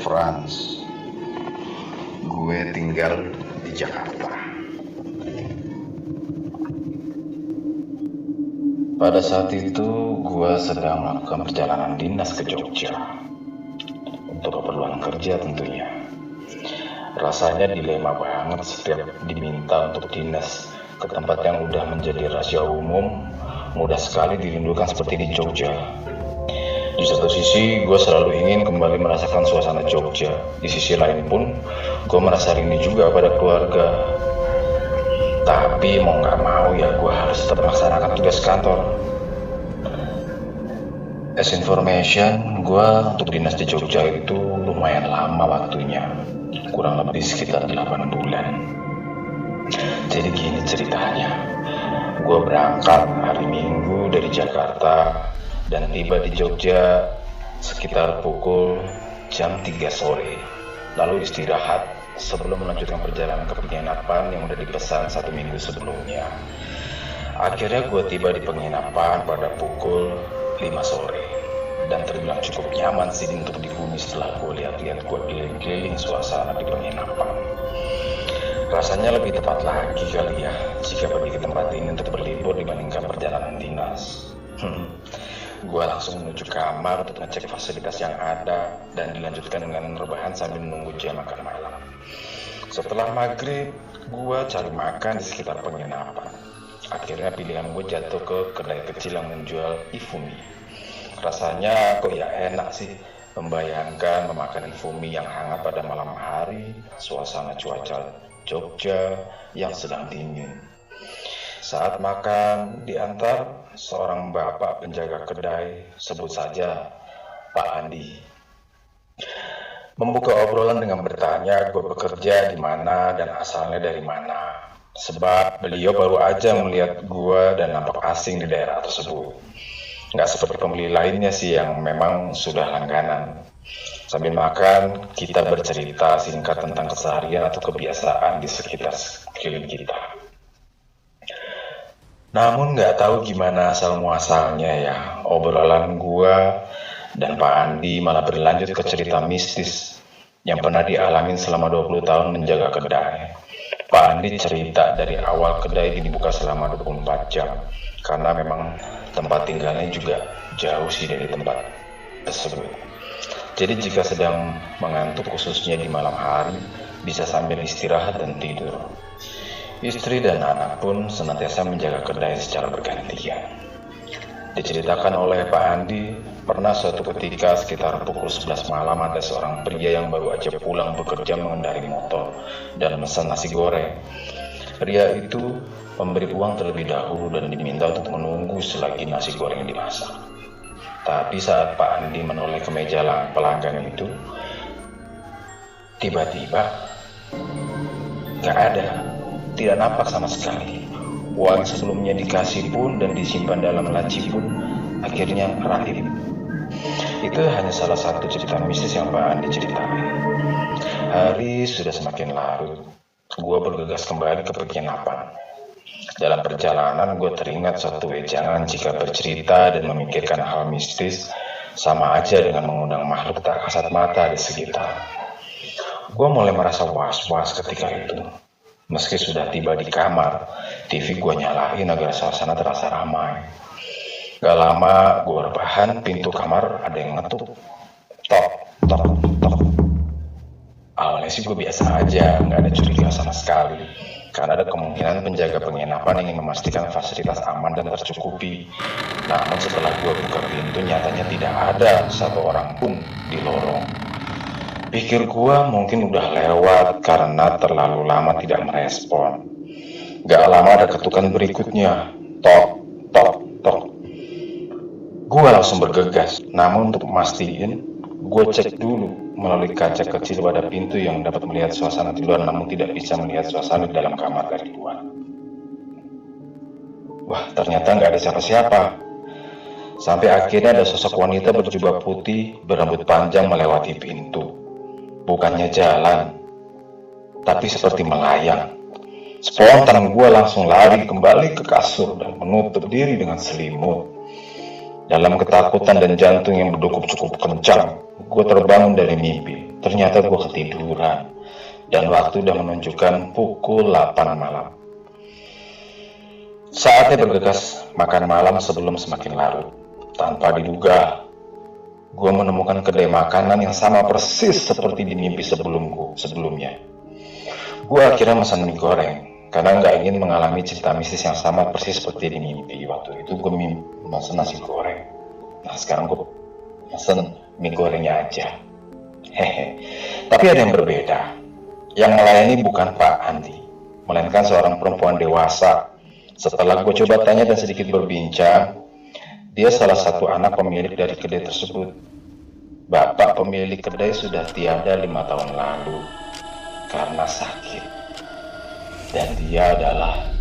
Franz. Gue tinggal di Jakarta. Pada saat itu gue sedang melakukan perjalanan dinas ke Jogja untuk keperluan kerja tentunya. Rasanya dilema banget setiap diminta untuk dinas ke tempat yang udah menjadi rahasia umum, mudah sekali dirindukan seperti di Jogja. Di satu sisi, gue selalu ingin kembali merasakan suasana Jogja. Di sisi lain pun, gue merasa rindu juga pada keluarga. Tapi mau gak mau ya gue harus tetap melaksanakan tugas kantor. As information, gue untuk dinas di Jogja itu lumayan lama waktunya. Kurang lebih sekitar 8 bulan. Jadi gini ceritanya. Gue berangkat hari Minggu dari Jakarta dan tiba di Jogja sekitar pukul jam 3 sore. Lalu istirahat sebelum melanjutkan perjalanan ke penginapan yang udah dipesan 1 minggu sebelumnya. Akhirnya gue tiba di penginapan pada pukul 5 sore. Dan terbilang cukup nyaman sih untuk dihuni setelah gue lihat-lihat gue keliling-keliling suasana di penginapan. Rasanya lebih tepat lagi kali ya jika pergi ke tempat ini untuk berlibur dibandingkan perjalanan dinas. Gue langsung menuju kamar untuk ngecek fasilitas yang ada dan dilanjutkan dengan rebahan sambil menunggu jam makan malam. Setelah maghrib, gue cari makan di sekitar penginapan. Akhirnya pilihan gue jatuh ke kedai kecil yang menjual ifumi. Rasanya kok ya enak sih membayangkan memakan ifumi yang hangat pada malam hari, suasana cuaca Jogja yang sedang dingin. Saat makan diantar seorang bapak penjaga kedai, sebut saja Pak Andi. Membuka obrolan dengan bertanya gue bekerja di mana dan asalnya dari mana. Sebab beliau baru aja melihat gue dan nampak asing di daerah tersebut. Nggak seperti pembeli lainnya sih yang memang sudah langganan. Sambil makan, kita bercerita singkat tentang keseharian atau kebiasaan di sekitar sekeliling kita. Namun nggak tahu gimana asal muasalnya ya, obrolan gua dan Pak Andi malah berlanjut ke cerita mistis yang pernah dialamin selama 20 tahun menjaga kedai. Pak Andi cerita dari awal kedai dibuka selama 24 jam, karena memang tempat tinggalnya juga jauh sih dari tempat tersebut. Jadi jika sedang mengantuk khususnya di malam hari, bisa sambil istirahat dan tidur. Istri dan anak pun senantiasa menjaga kedai secara bergantian. Diceritakan oleh Pak Andi, pernah suatu ketika sekitar pukul 11 malam ada seorang pria yang baru aja pulang bekerja mengendarai motor dan memesan nasi goreng. Pria itu memberi uang terlebih dahulu dan diminta untuk menunggu selagi nasi goreng dimasak. Tapi saat Pak Andi menoleh ke meja pelanggan itu, tiba-tiba gak ada, tidak nampak sama sekali. Uang sebelumnya dikasih pun dan disimpan dalam laci pun akhirnya rahib. Itu hanya salah satu cerita mistis yang Pak Andi ceritakan. Hari sudah semakin larut. Gue bergegas kembali ke penginapan. Dalam perjalanan gue teringat suatu wejangan jika bercerita dan memikirkan hal mistis sama aja dengan mengundang makhluk tak kasat mata di sekitar. Gue mulai merasa was-was ketika itu. Meski sudah tiba di kamar, TV gue nyalain agar suasana terasa ramai. Gak lama gue rebahan, pintu kamar ada yang ngetuk. Tok, tok, tok. Awalnya sih gue biasa aja, gak ada curiga sama sekali. Karena ada kemungkinan penjaga penginapan ingin memastikan fasilitas aman dan tercukupi. Namun setelah gue buka pintu, nyatanya tidak ada satu orang pun di lorong. Pikir gue mungkin udah lewat karena terlalu lama tidak merespon. Gak lama ada ketukan berikutnya. Tok, tok, tok. Gue langsung bergegas. Namun untuk mastiin, gue cek dulu melalui kaca kecil pada pintu yang dapat melihat suasana di luar, namun tidak bisa melihat suasana di dalam kamar dari luar. Wah, ternyata nggak ada siapa-siapa. Sampai akhirnya ada sosok wanita berjubah putih berambut panjang melewati pintu. Bukannya jalan, tapi seperti melayang. Spontan gue langsung lari kembali ke kasur dan menutup diri dengan selimut. Dalam ketakutan dan jantung yang berdegup cukup kencang, gue terbangun dari mimpi. Ternyata gue ketiduran dan waktu udah menunjukkan pukul 8 malam. Saatnya bergegas makan malam sebelum semakin larut. Tanpa diduga, gue menemukan kedai makanan yang sama persis seperti di mimpi sebelumnya. Gue akhirnya pesan mie goreng karena nggak ingin mengalami cerita mistis yang sama persis seperti di mimpi. Waktu itu gue pesan nasi goreng. Nah sekarang gue pesan mie gorengnya aja. Hehe. Tapi ada yang berbeda. Yang melayani bukan Pak Andi, melainkan seorang perempuan dewasa. Setelah gue coba tanya dan sedikit berbincang, dia salah satu anak pemilik dari kedai tersebut. Bapak pemilik kedai sudah tiada 5 tahun lalu karena sakit. Dan dia adalah